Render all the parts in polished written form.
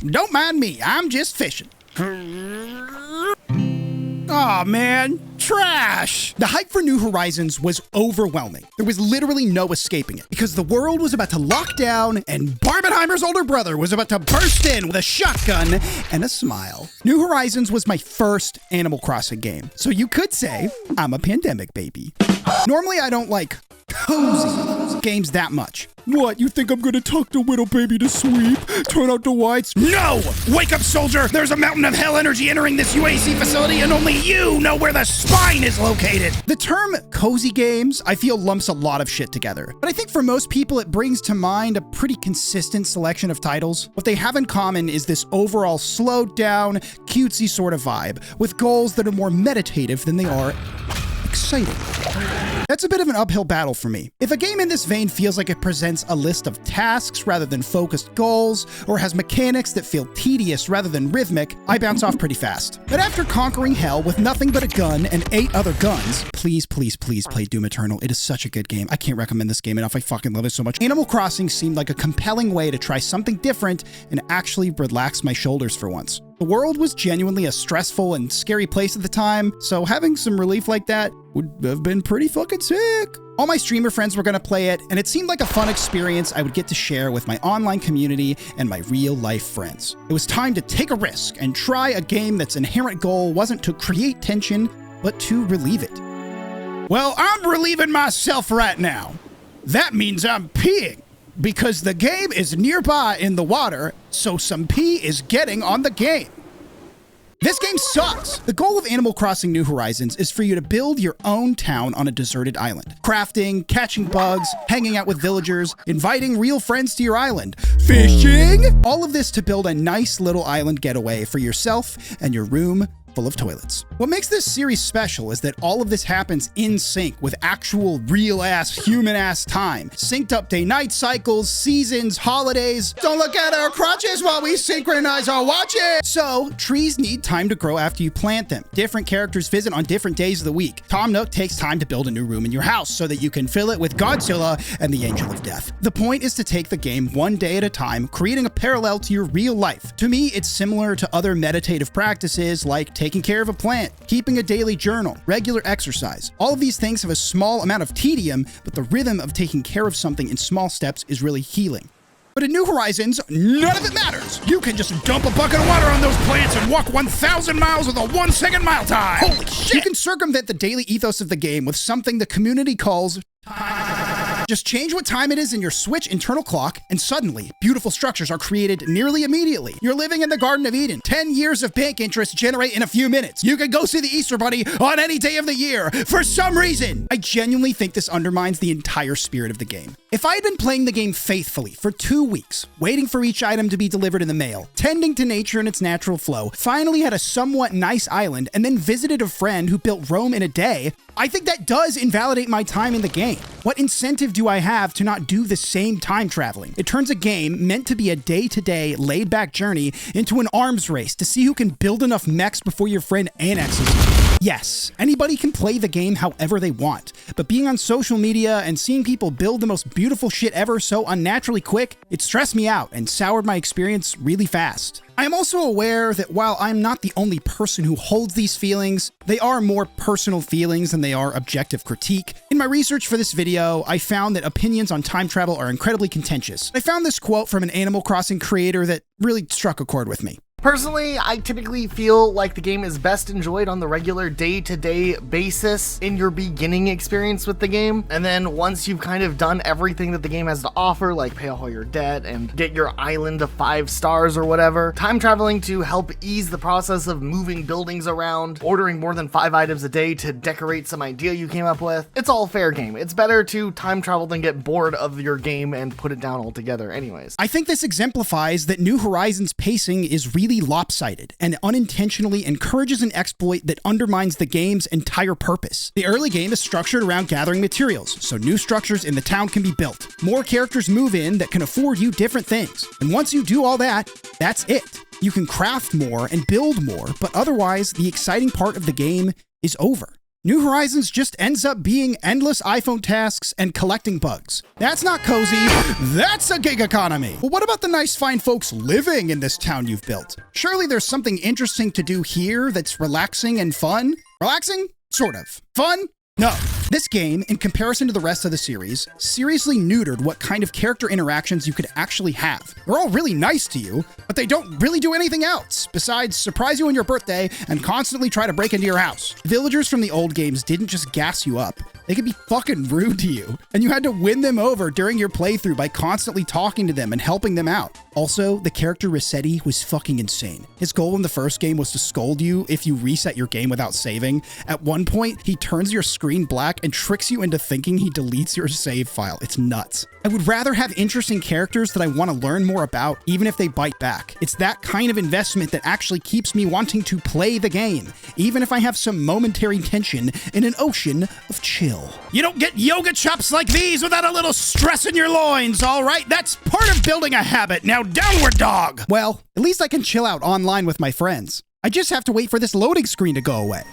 Don't mind me, I'm just fishing. Aw, man, trash! The hype for New Horizons was overwhelming. There was literally no escaping it, because the world was about to lock down and Barbenheimer's older brother was about to burst in with a shotgun and a smile. New Horizons was my first Animal Crossing game, so you could say I'm a pandemic baby. Normally I don't like cozy games that much. What, you think I'm gonna tuck the little baby to sleep? Turn out the lights? No! Wake up, soldier! There's a mountain of hell energy entering this UAC facility and only you know where the spine is located! The term cozy games, I feel, lumps a lot of shit together. But I think for most people it brings to mind a pretty consistent selection of titles. What they have in common is this overall slowed down, cutesy sort of vibe, with goals that are more meditative than they are exciting. That's a bit of an uphill battle for me. If a game in this vein feels like it presents a list of tasks rather than focused goals, or has mechanics that feel tedious rather than rhythmic, I bounce off pretty fast. But after conquering hell with nothing but a gun and 8 other guns, please, please, please play Doom Eternal. It is such a good game. I can't recommend this game enough. I fucking love it so much. Animal Crossing seemed like a compelling way to try something different and actually relax my shoulders for once. The world was genuinely a stressful and scary place at the time, so having some relief like that would have been pretty fucking sick. All my streamer friends were gonna play it, and it seemed like a fun experience I would get to share with my online community and my real-life friends. It was time to take a risk and try a game that's inherent goal wasn't to create tension, but to relieve it. Well, I'm relieving myself right now. That means I'm peeing, because the game is nearby in the water, so some pee is getting on the game. This game sucks! The goal of Animal Crossing New Horizons is for you to build your own town on a deserted island. Crafting, catching bugs, hanging out with villagers, inviting real friends to your island, fishing! All of this to build a nice little island getaway for yourself and your room full of toilets. What makes this series special is that all of this happens in sync with actual real-ass, human-ass time. Synced up day-night cycles, seasons, holidays. Don't look at our crotches while we synchronize our watches! So, trees need time to grow after you plant them. Different characters visit on different days of the week. Tom Nook takes time to build a new room in your house so that you can fill it with Godzilla and the Angel of Death. The point is to take the game one day at a time, creating a parallel to your real life. To me, it's similar to other meditative practices like taking care of a plant, keeping a daily journal, regular exercise. All of these things have a small amount of tedium, but the rhythm of taking care of something in small steps is really healing. But in New Horizons, none of it matters. You can just dump a bucket of water on those plants and walk 1,000 miles with a 1-second mile time. Holy shit! You can circumvent the daily ethos of the game with something the community calls time. Just change what time it is in your Switch internal clock, and suddenly, beautiful structures are created nearly immediately. You're living in the Garden of Eden. 10 years of bank interest generate in a few minutes. You can go see the Easter Bunny on any day of the year, for some reason. I genuinely think this undermines the entire spirit of the game. If I had been playing the game faithfully for 2 weeks, waiting for each item to be delivered in the mail, tending to nature in its natural flow, finally had a somewhat nice island, and then visited a friend who built Rome in a day, I think that does invalidate my time in the game. What incentive do I have to not do the same time traveling? It turns a game meant to be a day-to-day, laid-back journey into an arms race to see who can build enough mechs before your friend annexes you. Yes, anybody can play the game however they want, but being on social media and seeing people build the most beautiful shit ever so unnaturally quick, it stressed me out and soured my experience really fast. I am also aware that while I'm not the only person who holds these feelings, they are more personal feelings than they are objective critique. In my research for this video, I found that opinions on time travel are incredibly contentious. I found this quote from an Animal Crossing creator that really struck a chord with me. Personally, I typically feel like the game is best enjoyed on the regular day-to-day basis in your beginning experience with the game, and then once you've kind of done everything that the game has to offer, like pay all your debt and get your island to 5 stars or whatever, time traveling to help ease the process of moving buildings around, ordering more than 5 items a day to decorate some idea you came up with, it's all fair game. It's better to time travel than get bored of your game and put it down altogether anyways. I think this exemplifies that New Horizons pacing is really lopsided and unintentionally encourages an exploit that undermines the game's entire purpose. The early game is structured around gathering materials, so new structures in the town can be built. More characters move in that can afford you different things. And once you do all that, that's it. You can craft more and build more, but otherwise, the exciting part of the game is over. New Horizons just ends up being endless iPhone tasks and collecting bugs. That's not cozy, that's a gig economy. Well, what about the nice fine folks living in this town you've built? Surely there's something interesting to do here that's relaxing and fun? Relaxing? Sort of. Fun? No. This game, in comparison to the rest of the series, seriously neutered what kind of character interactions you could actually have. They're all really nice to you, but they don't really do anything else besides surprise you on your birthday and constantly try to break into your house. Villagers from the old games didn't just gas you up. They could be fucking rude to you, and you had to win them over during your playthrough by constantly talking to them and helping them out. Also, the character Rossetti was fucking insane. His goal in the first game was to scold you if you reset your game without saving. At one point, he turns your screen black and tricks you into thinking he deletes your save file. It's nuts. I would rather have interesting characters that I want to learn more about, even if they bite back. It's that kind of investment that actually keeps me wanting to play the game, even if I have some momentary tension in an ocean of chill. You don't get yoga chops like these without a little stress in your loins, all right? That's part of building a habit. Now downward dog! Well, at least I can chill out online with my friends. I just have to wait for this loading screen to go away.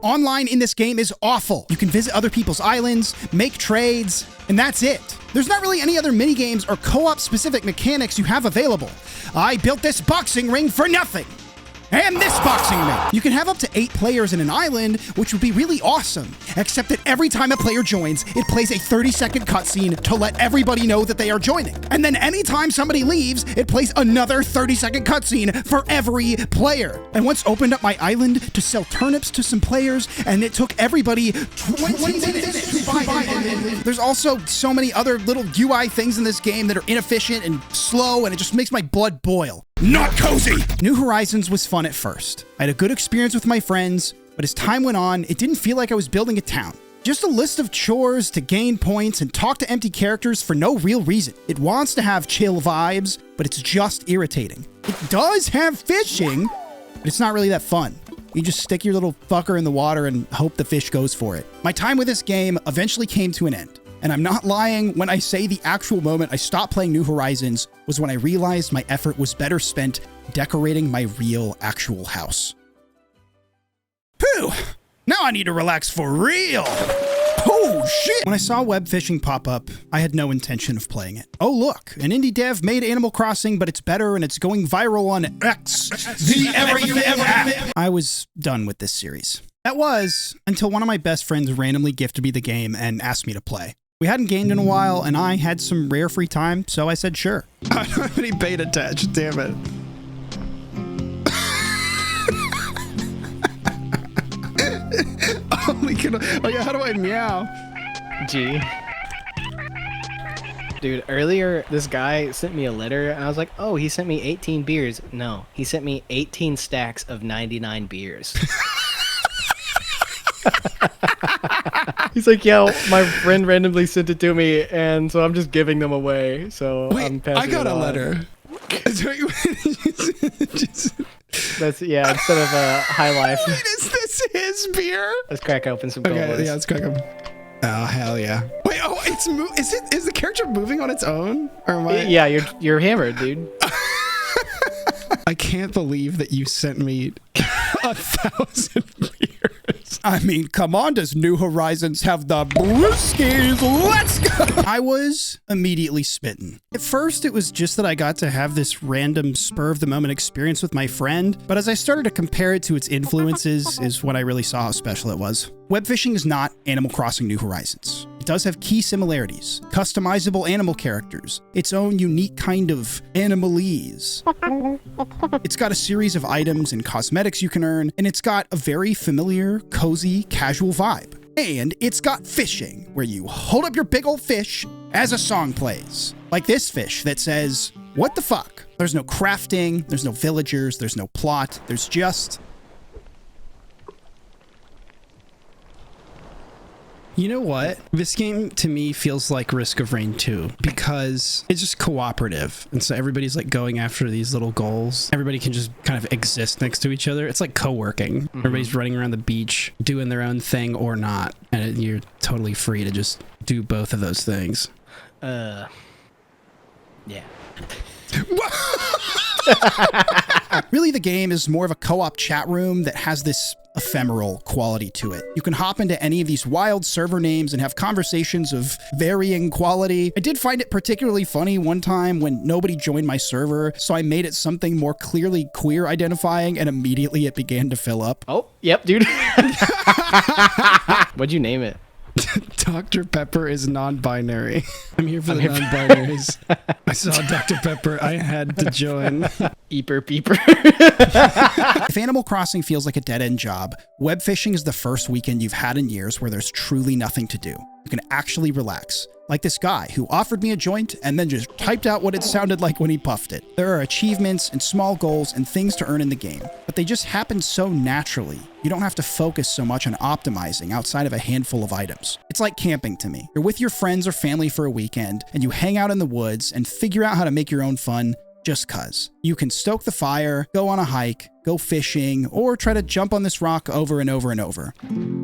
Online in this game is awful. You can visit other people's islands, make trades, and that's it. There's not really any other minigames or co-op specific mechanics you have available. I built this boxing ring for nothing. And this boxing ring. You can have up to 8 players in an island, which would be really awesome. Except that every time a player joins, it plays a 30-second cutscene to let everybody know that they are joining. And then anytime somebody leaves, it plays another 30-second cutscene for every player. I once opened up my island to sell turnips to some players, and it took everybody 20 minutes to buy it. There's also so many other little UI things in this game that are inefficient and slow, and it just makes my blood boil. Not cozy! New Horizons was fun at first. I had a good experience with my friends, but as time went on, it didn't feel like I was building a town. Just a list of chores to gain points and talk to empty characters for no real reason. It wants to have chill vibes, but it's just irritating. It does have fishing, but it's not really that fun. You just stick your little fucker in the water and hope the fish goes for it. My time with this game eventually came to an end. And I'm not lying when I say the actual moment I stopped playing New Horizons was when I realized my effort was better spent decorating my real, actual house. Phew! Now I need to relax for real! Oh, shit! When I saw Webfishing pop up, I had no intention of playing it. Oh, look, an indie dev made Animal Crossing, but it's better and it's going viral on X, the everything app. I was done with this series. That was until one of my best friends randomly gifted me the game and asked me to play. We hadn't gamed in a while, and I had some rare free time, so I said sure. I don't have any bait attached, damn it. Oh yeah, how do I meow? G. Dude, earlier this guy sent me a letter, and I was like, oh, he sent me 18 beers. No, he sent me 18 stacks of 99 beers. He's like, yeah, my friend randomly sent it to me, and so I'm just giving them away. So wait, I'm passing I got it a on. letter. That's, yeah, instead of High Life. Wait, is this his beer? Let's crack open some colas. Okay, yeah, let's crack them. Oh, hell yeah. Wait, oh, is the character moving on its own? Or am I? Yeah, you're hammered, dude. I can't believe that you sent me 1,000 beers. I mean, come on, does New Horizons have the brewskis? Let's go! I was immediately smitten. At first, it was just that I got to have this random spur-of-the-moment experience with my friend, but as I started to compare it to its influences is when I really saw how special it was. Webfishing is not Animal Crossing New Horizons. It does have key similarities, customizable animal characters, its own unique kind of animalese. It's got a series of items and cosmetics you can earn, and it's got a very familiar, cozy, casual vibe. And it's got fishing, where you hold up your big old fish as a song plays. Like this fish that says, "What the fuck?" There's no crafting, there's no villagers, there's no plot, there's just You know what? This game to me feels like Risk of Rain 2 because it's just cooperative. And so everybody's like going after these little goals. Everybody can just kind of exist next to each other. It's like co-working. Everybody's running around the beach doing their own thing or not. And you're totally free to just do both of those things. Yeah. Really, the game is more of a co-op chat room that has this ephemeral quality to it. You can hop into any of these wild server names and have conversations of varying quality. I did find it particularly funny one time when nobody joined my server, so I made it something more clearly queer identifying, and immediately it began to fill up. Oh, yep, dude. What'd you name it? Dr. Pepper is non-binary. I'm here for the non-binaries. I saw Dr. Pepper. I had to join. Eeper peeper. If Animal Crossing feels like a dead-end job, Webfishing is the first weekend you've had in years where there's truly nothing to do. You can actually relax. Like this guy who offered me a joint and then just typed out what it sounded like when he puffed it. There are achievements and small goals and things to earn in the game, but they just happen so naturally. You don't have to focus so much on optimizing outside of a handful of items. It's like camping to me. You're with your friends or family for a weekend and you hang out in the woods and figure out how to make your own fun just cuz. You can stoke the fire, go on a hike, go fishing, or try to jump on this rock over and over and over.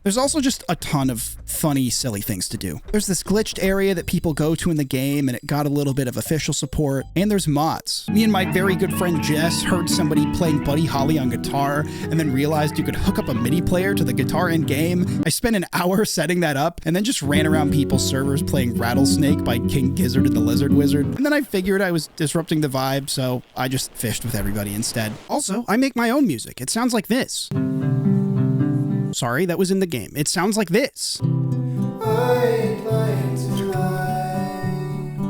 There's also just a ton of funny, silly things to do. There's this glitched area that people go to in the game and it got a little bit of official support, and there's mods. Me and my very good friend Jess heard somebody playing Buddy Holly on guitar and then realized you could hook up a MIDI player to the guitar in game. I spent an hour setting that up and then just ran around people's servers playing Rattlesnake by King Gizzard and the Lizard Wizard. And then I figured I was disrupting the vibe, so I just fished with everybody instead. Also, I make my own music. It sounds like this. Sorry, that was in the game. It sounds like this.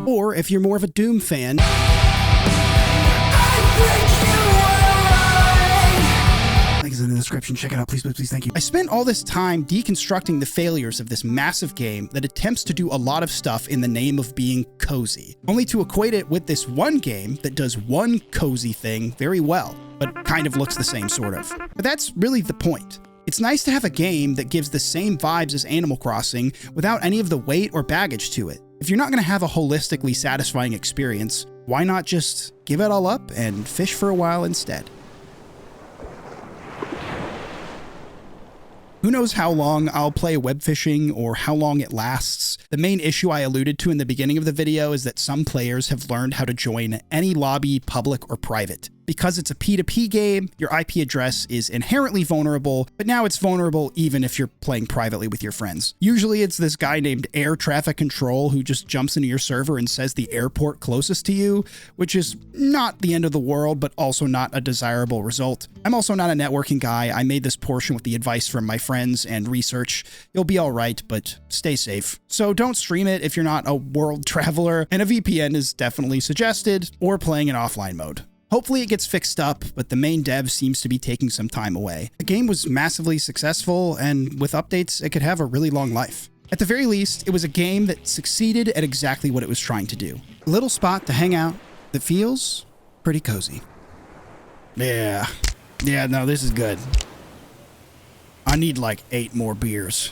Or if you're more of a Doom fan, link is in the description. Check it out, please, please, please. Thank you. I spent all this time deconstructing the failures of this massive game that attempts to do a lot of stuff in the name of being cozy, only to equate it with this one game that does one cozy thing very well, but kind of looks the same, sort of. But that's really the point. It's nice to have a game that gives the same vibes as Animal Crossing without any of the weight or baggage to it. If you're not going to have a holistically satisfying experience, why not just give it all up and fish for a while instead? Who knows how long I'll play Webfishing or how long it lasts. The main issue I alluded to in the beginning of the video is that some players have learned how to join any lobby, public or private. Because it's a P2P game, your IP address is inherently vulnerable, but now it's vulnerable even if you're playing privately with your friends. Usually it's this guy named Air Traffic Control who just jumps into your server and says the airport closest to you, which is not the end of the world, but also not a desirable result. I'm also not a networking guy. I made this portion with the advice from my friends and research. You'll be all right, but stay safe. So don't stream it if you're not a world traveler, and a VPN is definitely suggested, or playing in offline mode. Hopefully it gets fixed up, but the main dev seems to be taking some time away. The game was massively successful, and with updates, it could have a really long life. At the very least, it was a game that succeeded at exactly what it was trying to do. A little spot to hang out that feels pretty cozy. Yeah, no, this is good. I need like 8 more beers.